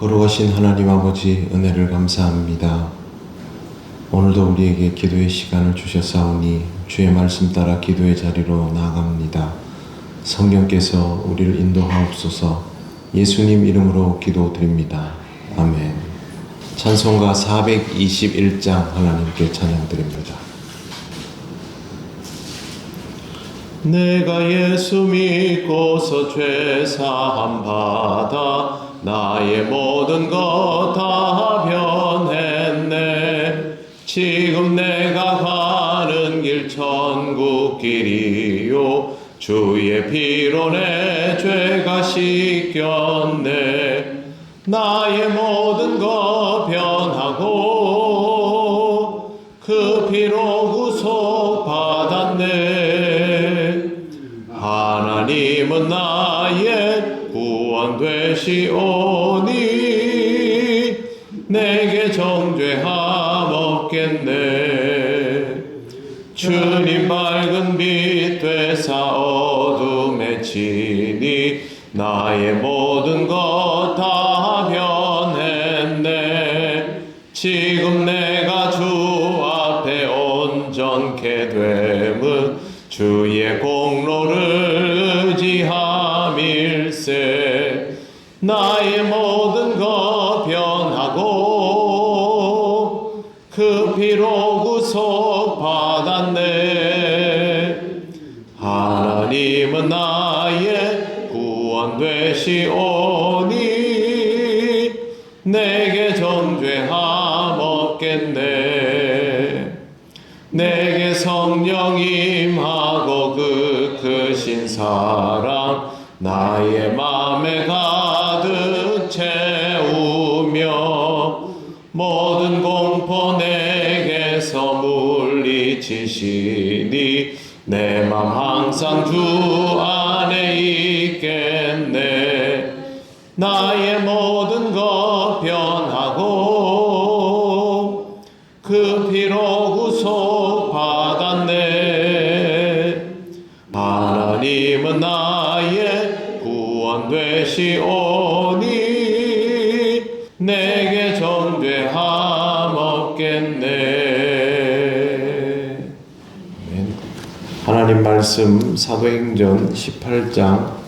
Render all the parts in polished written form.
거룩하신 하나님 아버지, 은혜를 감사합니다. 오늘도 우리에게 기도의 시간을 주셨사오니 주의 말씀 따라 기도의 자리로 나아갑니다. 성령께서 우리를 인도하옵소서. 예수님 이름으로 기도드립니다. 아멘. 찬송가 421장 하나님께 찬양드립니다. 내가 예수 믿고서 죄 사함 받아 나의 모든 것 다 변했네. 지금 내가 가는 길 천국 길이요 주의 피로 내 죄가 씻겼네. 나의 모든 것 변하고 그 피로 구속 받았네. 하나님은 나의 구원 되시오니 내게 정죄함 없겠네. 주님 밝은 빛 되사 어둠에 치니 나의 모든 것 다 변했네. 지금 내가 주 앞에 온전케 됨은 주의 공로를 의지함일세. 나의 모든 것 변하고 그 피로 구속 받았네. 하나님은 나의 구원 되시오니 내게 정죄함 없겠네. 내게 성령 임하고 그 크신 사랑 나의 맘에 가득 채우며 모든 공포 내게서 물리치시니 내 맘 항상 주 안에 있겠네. 나의 모든 것 변하고 그 피로 구속 받았네. 하나님은 나의 구원 되시오니 내게 정죄함 없겠네. 하나님 말씀 사도행전 18장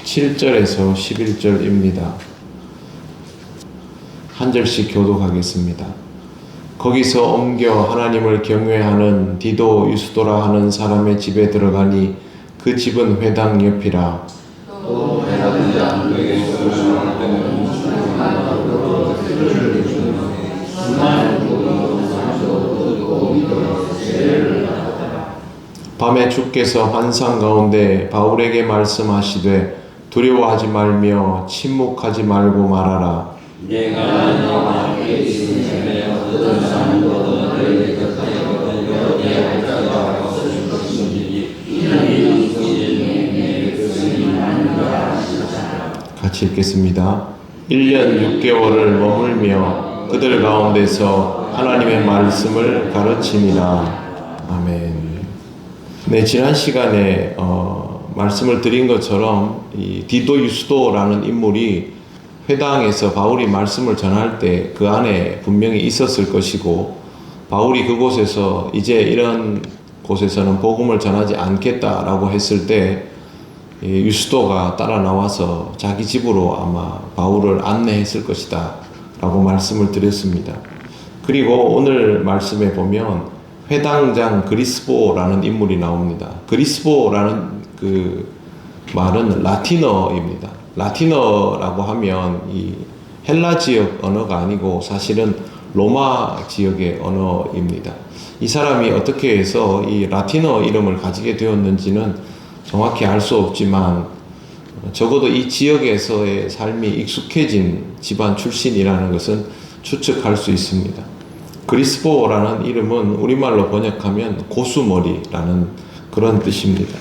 7절에서 11절입니다. 한 절씩 교독하겠습니다. 거기서 옮겨 하나님을 경외하는 디도 유스도라 하는 사람의 집에 들어가니 그 집은 회당 옆이라. 밤에 주께서 환상 가운데 바울에게 말씀하시되 두려워하지 말며 침묵하지 말고 말하라. 내가 너와 함께 있으니 어떤 사람보다 너희의 곁에 여기에 할 자가 없으실 것이니 이는 성령의 뜻이 많으라 하시니라. 같이 읽겠습니다. 1년 6개월을 머물며 그들 가운데서 하나님의 말씀을 가르치니라. 아멘. 네, 지난 시간에 말씀을 드린 것처럼 이 디도 유스도라는 인물이 회당에서 바울이 말씀을 전할 때 그 안에 분명히 있었을 것이고, 바울이 그곳에서 이제 이런 곳에서는 복음을 전하지 않겠다라고 했을 때 유스도가 따라 나와서 자기 집으로 아마 바울을 안내했을 것이다 라고 말씀을 드렸습니다. 그리고 오늘 말씀에 보면 회당장 그리스보라는 인물이 나옵니다. 그리스보라는 그 말은 라틴어입니다. 라틴어라고 하면 이 헬라 지역 언어가 아니고 사실은 로마 지역의 언어입니다. 이 사람이 어떻게 해서 이 라틴어 이름을 가지게 되었는지는 정확히 알 수 없지만 적어도 이 지역에서의 삶이 익숙해진 집안 출신이라는 것은 추측할 수 있습니다. 그리스보라는 이름은 우리말로 번역하면 고수머리라는 그런 뜻입니다.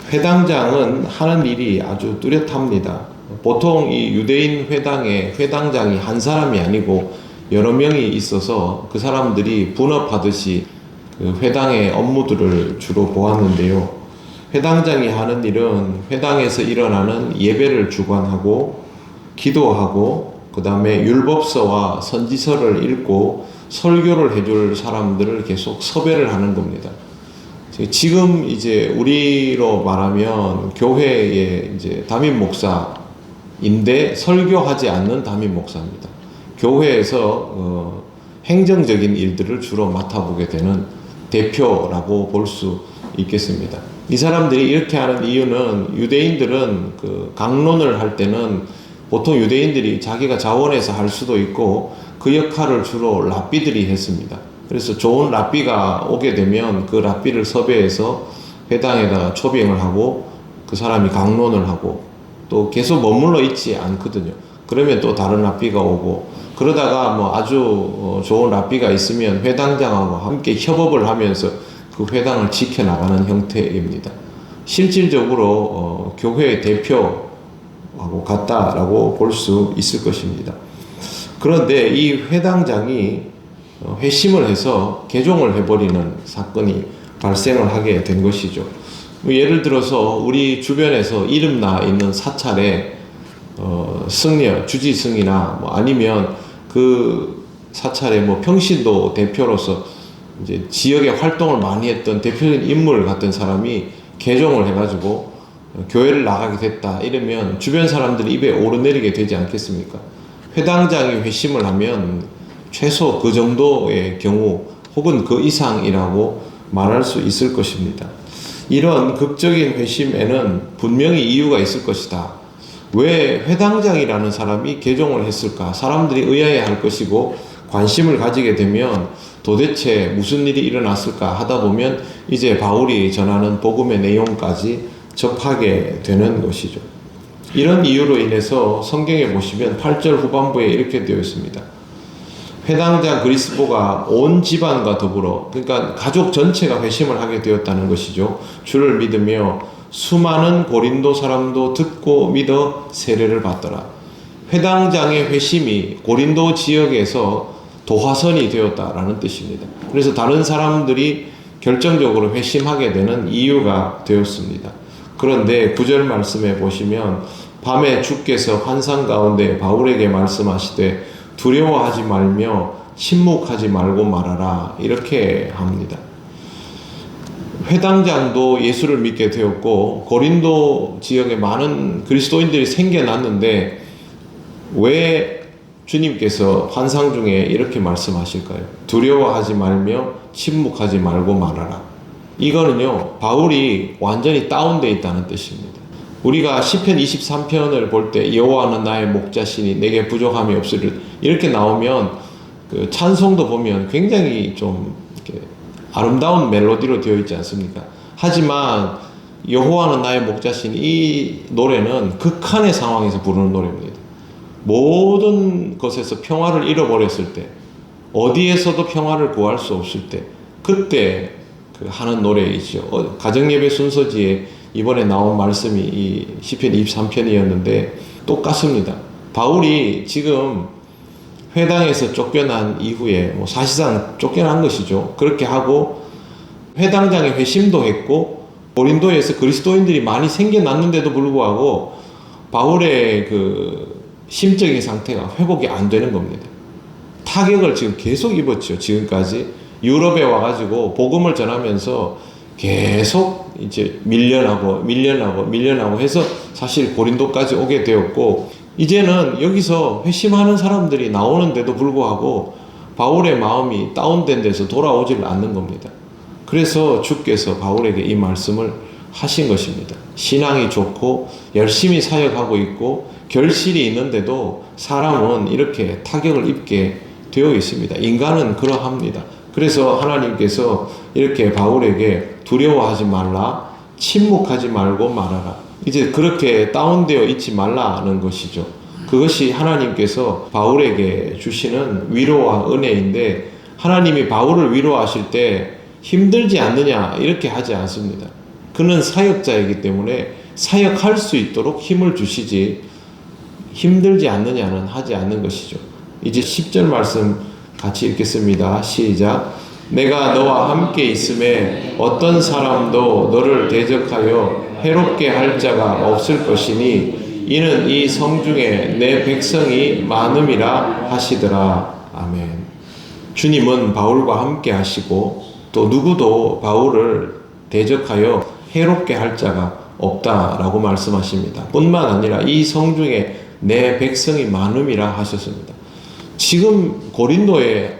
회당장은 하는 일이 아주 뚜렷합니다. 보통 이 유대인 회당에 회당장이 한 사람이 아니고 여러 명이 있어서 그 사람들이 분업하듯이 그 회당의 업무들을 주로 보았는데요. 회당장이 하는 일은 회당에서 일어나는 예배를 주관하고 기도하고 그 다음에 율법서와 선지서를 읽고 설교를 해줄 사람들을 계속 섭외를 하는 겁니다. 지금 이제 우리로 말하면 교회의 이제 담임 목사인데 설교하지 않는 담임 목사입니다. 교회에서 행정적인 일들을 주로 맡아보게 되는 대표라고 볼 수 있겠습니다. 이 사람들이 이렇게 하는 이유는 유대인들은 그 강론을 할 때는 보통 유대인들이 자기가 자원해서 할 수도 있고 그 역할을 주로 랍비들이 했습니다. 그래서 좋은 랍비가 오게 되면 그 랍비를 섭외해서 회당에다가 초빙을 하고 그 사람이 강론을 하고 또 계속 머물러 있지 않거든요. 그러면 또 다른 랍비가 오고 그러다가 뭐 아주 좋은 랍비가 있으면 회당장하고 함께 협업을 하면서 그 회당을 지켜나가는 형태입니다. 실질적으로 교회의 대표하고 같다라고 볼 수 있을 것입니다. 그런데 이 회당장이 회심을 해서 개종을 해버리는 사건이 발생을 하게 된 것이죠. 예를 들어서 우리 주변에서 이름 나 있는 사찰에 승려, 주지승이나 뭐 아니면 그 사찰의 뭐 평신도 대표로서 이제 지역에 활동을 많이 했던 대표적인 인물 같은 사람이 개종을 해가지고 교회를 나가게 됐다 이러면 주변 사람들이 입에 오르내리게 되지 않겠습니까? 회당장이 회심을 하면 최소 그 정도의 경우 혹은 그 이상이라고 말할 수 있을 것입니다. 이런 극적인 회심에는 분명히 이유가 있을 것이다. 왜 회당장이라는 사람이 개종을 했을까? 사람들이 의아해할 것이고 관심을 가지게 되면 도대체 무슨 일이 일어났을까 하다 보면 이제 바울이 전하는 복음의 내용까지 접하게 되는 것이죠. 이런 이유로 인해서 성경에 보시면 8절 후반부에 이렇게 되어 있습니다. 회당장 그리스보가 온 집안과 더불어, 그러니까 가족 전체가 회심을 하게 되었다는 것이죠. 주를 믿으며 수많은 고린도 사람도 듣고 믿어 세례를 받더라. 회당장의 회심이 고린도 지역에서 도화선이 되었다라는 뜻입니다. 그래서 다른 사람들이 결정적으로 회심하게 되는 이유가 되었습니다. 그런데 9절 말씀에 보시면 밤에 주께서 환상 가운데 바울에게 말씀하시되 두려워하지 말며 침묵하지 말고 말하라 이렇게 합니다. 회당장도 예수를 믿게 되었고 고린도 지역에 많은 그리스도인들이 생겨났는데 왜 주님께서 환상 중에 이렇게 말씀하실까요? 두려워하지 말며 침묵하지 말고 말하라. 이거는요, 바울이 완전히 다운되어 있다는 뜻입니다. 우리가 시편 23편을 볼 때 여호와는 나의 목자시니 내게 부족함이 없으리라 이렇게 나오면 그 찬송도 보면 굉장히 좀 이렇게 아름다운 멜로디로 되어 있지 않습니까? 하지만 여호와는 나의 목자시니 이 노래는 극한의 상황에서 부르는 노래입니다. 모든 것에서 평화를 잃어버렸을 때, 어디에서도 평화를 구할 수 없을 때, 그때 그 하는 노래이죠. 가정예배 순서지에 이번에 나온 말씀이 이 시편 23편이었는데 똑같습니다. 바울이 지금 회당에서 쫓겨난 이후에 뭐 사실상 쫓겨난 것이죠. 그렇게 하고 회당장에 회심도 했고 고린도에서 그리스도인들이 많이 생겨났는데도 불구하고 바울의 그 심적인 상태가 회복이 안 되는 겁니다. 타격을 지금 계속 입었죠. 지금까지 유럽에 와가지고 복음을 전하면서 계속 이제 밀려나고 해서 사실 고린도까지 오게 되었고 이제는 여기서 회심하는 사람들이 나오는데도 불구하고 바울의 마음이 다운된 데서 돌아오질 않는 겁니다. 그래서 주께서 바울에게 이 말씀을 하신 것입니다. 신앙이 좋고 열심히 사역하고 있고 결실이 있는데도 사람은 이렇게 타격을 입게 되어 있습니다. 인간은 그러합니다. 그래서 하나님께서 이렇게 바울에게 두려워하지 말라, 침묵하지 말고 말하라. 이제 그렇게 다운되어 있지 말라는 것이죠. 그것이 하나님께서 바울에게 주시는 위로와 은혜인데 하나님이 바울을 위로하실 때 힘들지 않느냐 이렇게 하지 않습니다. 그는 사역자이기 때문에 사역할 수 있도록 힘을 주시지 힘들지 않느냐는 하지 않는 것이죠. 이제 10절 말씀 같이 읽겠습니다. 시작. 내가 너와 함께 있음에 어떤 사람도 너를 대적하여 해롭게 할 자가 없을 것이니 이는 이 성중에 내 백성이 많음이라 하시더라. 아멘. 주님은 바울과 함께 하시고 또 누구도 바울을 대적하여 해롭게 할 자가 없다라고 말씀하십니다. 뿐만 아니라 이 성중에 내 백성이 많음이라 하셨습니다. 지금 고린도에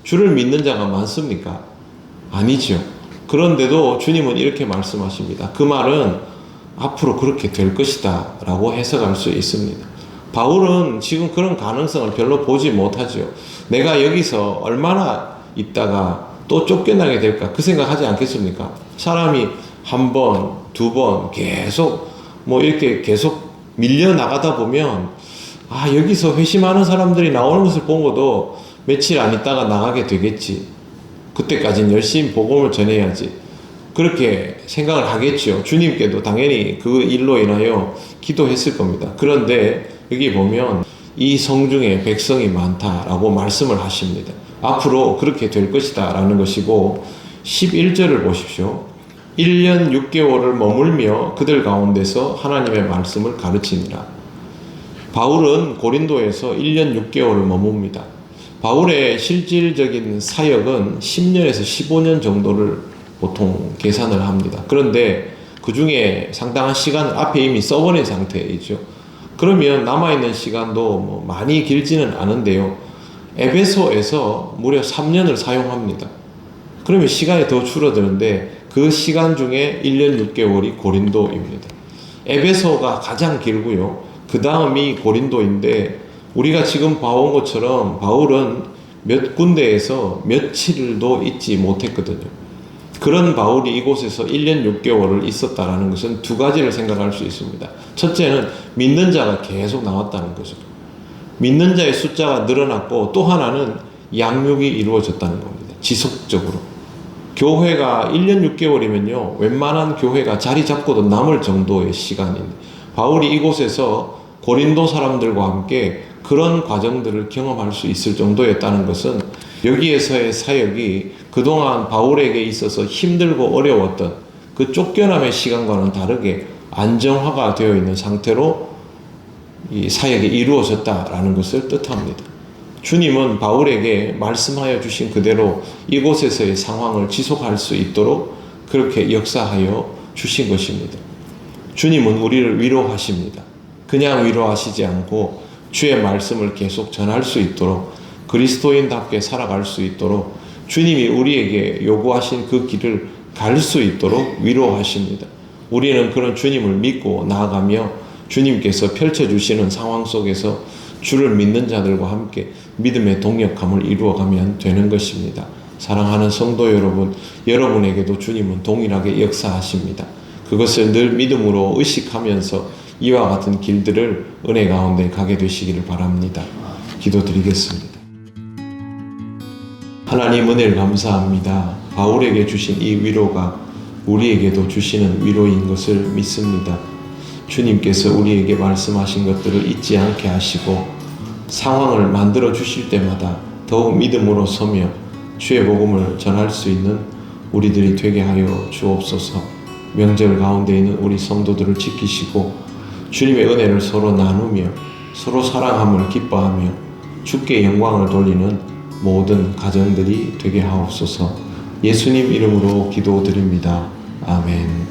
주를 믿는 자가 많습니까? 아니죠. 그런데도 주님은 이렇게 말씀하십니다. 그 말은 앞으로 그렇게 될 것이다 라고 해석할 수 있습니다. 바울은 지금 그런 가능성을 별로 보지 못하죠. 내가 여기서 얼마나 있다가 또 쫓겨나게 될까 그 생각하지 않겠습니까? 사람이 한 번, 두 번 계속 이렇게 계속 밀려나가다 보면 여기서 회심하는 사람들이 나오는 것을 보고도 며칠 안 있다가 나가게 되겠지. 그때까지는 열심히 복음을 전해야지. 그렇게 생각을 하겠죠. 주님께도 당연히 그 일로 인하여 기도했을 겁니다. 그런데 여기 보면 이 성중에 백성이 많다라고 말씀을 하십니다. 앞으로 그렇게 될 것이다 라는 것이고 11절을 보십시오. 1년 6개월을 머물며 그들 가운데서 하나님의 말씀을 가르치니라. 바울은 고린도에서 1년 6개월을 머뭅니다. 바울의 실질적인 사역은 10년에서 15년 정도를 보통 계산을 합니다. 그런데 그 중에 상당한 시간을 앞에 이미 써버린 상태이죠. 그러면 남아있는 시간도 많이 길지는 않은데요. 에베소에서 무려 3년을 사용합니다. 그러면 시간이 더 줄어드는데 그 시간 중에 1년 6개월이 고린도입니다. 에베소가 가장 길고요. 그 다음이 고린도인데 우리가 지금 봐온 것처럼 바울은 몇 군데에서 며칠도 있지 못했거든요. 그런 바울이 이곳에서 1년 6개월을 있었다는 것은 두 가지를 생각할 수 있습니다. 첫째는 믿는 자가 계속 나왔다는 거죠. 믿는 자의 숫자가 늘어났고 또 하나는 양육이 이루어졌다는 겁니다. 지속적으로. 교회가 1년 6개월이면요. 웬만한 교회가 자리 잡고도 남을 정도의 시간인데 바울이 이곳에서 고린도 사람들과 함께 그런 과정들을 경험할 수 있을 정도였다는 것은 여기에서의 사역이 그동안 바울에게 있어서 힘들고 어려웠던 그 쫓겨남의 시간과는 다르게 안정화가 되어 있는 상태로 이 사역이 이루어졌다라는 것을 뜻합니다. 주님은 바울에게 말씀하여 주신 그대로 이곳에서의 상황을 지속할 수 있도록 그렇게 역사하여 주신 것입니다. 주님은 우리를 위로하십니다. 그냥 위로하시지 않고 주의 말씀을 계속 전할 수 있도록 그리스도인답게 살아갈 수 있도록 주님이 우리에게 요구하신 그 길을 갈 수 있도록 위로하십니다. 우리는 그런 주님을 믿고 나아가며 주님께서 펼쳐주시는 상황 속에서 주를 믿는 자들과 함께 믿음의 동역함을 이루어가면 되는 것입니다. 사랑하는 성도 여러분, 여러분에게도 주님은 동일하게 역사하십니다. 그것을 늘 믿음으로 의식하면서 이와 같은 길들을 은혜 가운데 가게 되시기를 바랍니다. 기도드리겠습니다. 하나님 은혜를 감사합니다. 바울에게 주신 이 위로가 우리에게도 주시는 위로인 것을 믿습니다. 주님께서 우리에게 말씀하신 것들을 잊지 않게 하시고 상황을 만들어 주실 때마다 더욱 믿음으로 서며 주의 복음을 전할 수 있는 우리들이 되게 하여 주옵소서. 명절 가운데 있는 우리 성도들을 지키시고 주님의 은혜를 서로 나누며 서로 사랑함을 기뻐하며 주께 영광을 돌리는 모든 가정들이 되게 하옵소서. 예수님 이름으로 기도드립니다. 아멘.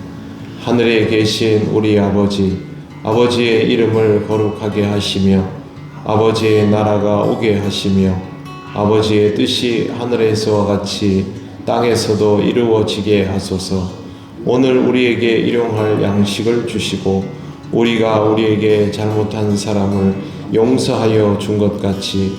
하늘에 계신 우리 아버지, 아버지의 이름을 거룩하게 하시며 아버지의 나라가 오게 하시며 아버지의 뜻이 하늘에서와 같이 땅에서도 이루어지게 하소서. 오늘 우리에게 일용할 양식을 주시고 우리가 우리에게 잘못한 사람을 용서하여 준 것 같이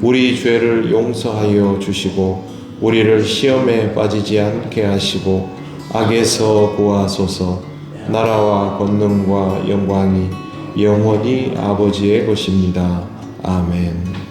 우리 죄를 용서하여 주시고 우리를 시험에 빠지지 않게 하시고 악에서 구하소서. 나라와 권능과 영광이 영원히 아버지의 것입니다. 아멘.